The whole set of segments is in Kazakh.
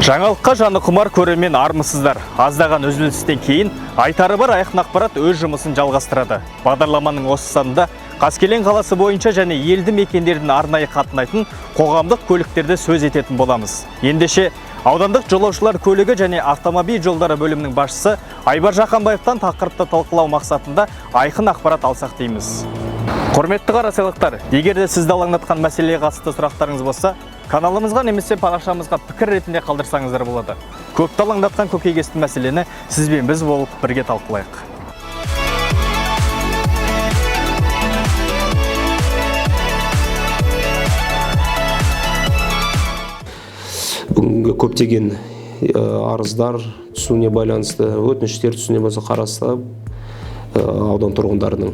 Жаңалыққа жаны құмар көрермен армысыздар. Аздаған үзілістен кейін айтары бар айқын ақпарат өз жұмысын жалғастырады. Бағдарламаның осы санында Қаскелен қаласы бойынша және елді мекендердің арнайы қатынайтын қоғамдық көліктерді сөз ететін боламыз. Ендеше аудандық жолаушылар көлігі және автомобиль жолдары бөлімінің басшысы Айбар Жақанбаевтан тақырыпты талқылау мақсатында айқын ақпарат алсақ дейміз. Құрметті қарасайлықтар, егер де сізді алаңдатқан мәселеге қатысты сұрақтарыңыз болса, каналымызға немесе парақшамызға пікір ретінде қалдырсаңыздар болады. Көпті алаңдатқан көкейкесті мәселені сізбен біз болып бірге талқылайық. Бүгінгі көптеген арыздар түсуіне байланысты, өтініштер түсуіне болса қарастырып, аудан тұрғындарының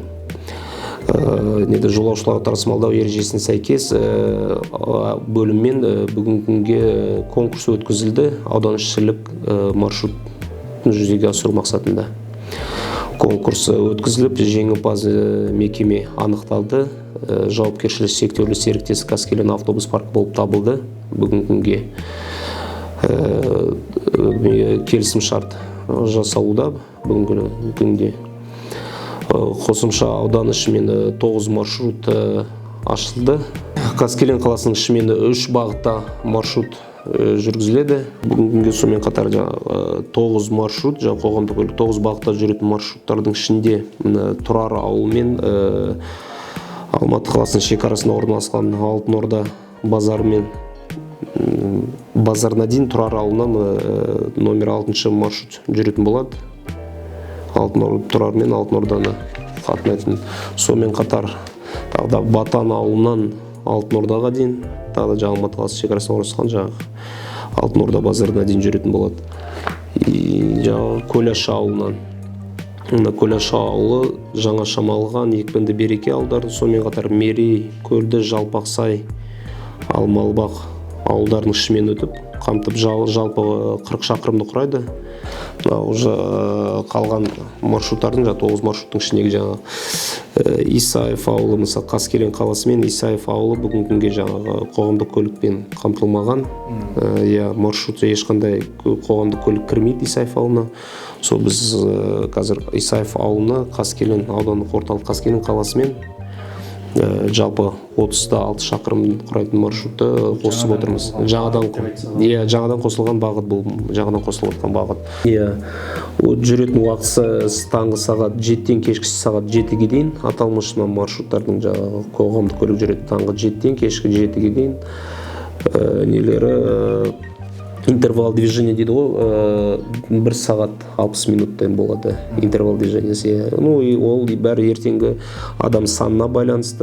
жолаушыларға тасымалдау ережесіне сәйкес бөліммен бүгінге конкурс өткізілді. Ауданішілік маршрут жүзеге асыру мақсатында. Конкурс өткізіліп, жеңімпаз мекеме анықталды. Жауапкершілігі шектеулі серіктестік Қаскелен автобус паркі болып табылды. Бүгінге келісім шарт жасалуда. Бүгінгі күнде қосымша аудан ішімен 9 маршрут ашылды. Қаскелен қаласының ішімен 3 бағытта маршрут жүргізіледі. Бүгінге сонымен қатар 9 маршрут, қоғамдық көлік 9 бағытта жүретін маршруттардың ішінде Тұрар ауылы мен Алматы қаласының шекарасында орналасқан Алтын Орда базары мен базарына дейін Тұрар ауылынан номер 6 маршрут жүретін болады. Тұрар мен Алтын Орданы қатынайтын. Сонымен қатар Батан ауылынан Алтын Ордаға дейін, Алматы қаласы шекарасына орналасқан Алтын Орда базарына дейін жүретін болады. Көляш ауылынан Көляш ауылы, Жаңа Шамалған, Екпінді Береке ауылдары, сонымен қатар Мерей, Көлді, Жалпақсай, Алмалбақ ауылдарының ішімен өтіп, қамтып жалпы 40 шақырымды құрайды. Қалған маршруттардың 9 маршруттың ішіндегі Исаев ауылы, мысалы Қаскелен қаласы мен Исаев ауылы бүгінгі күнге қоғамдық көлікпен қамтылмаған. Маршрутта ешқандай қоғамдық көлік кірмейді Исаев ауылына. Сол біз қазір Исаев ауылына Қаскелен аудандық орталық Қаскелен қаласымен жалпы 36 шақырым құрайтын маршрутты қосып отырмыз. Жаңадан қосылған бағыт бұл, жаңадан қосылып отқан бағыт. Жүретін уақыты таңғы сағат 7-тен кешкі сағат 7-ге дейін. Аталмыш маршруттардың қоғамдық көлік жүретін таңғы 7-тен кешкі 7-ге дейін. Интервал движения дейді ғой, 1 сағат 60 минуттан болады интервал движениесі. Ол бәрі ертеңгі адам санына байланысты,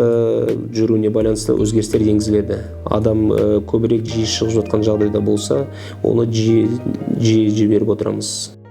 жүруіне байланысты өзгерістер енгізіледі. Адам көбірек жиі шығып жатқан жағдайда болса, оны жиі беріп отырамыз.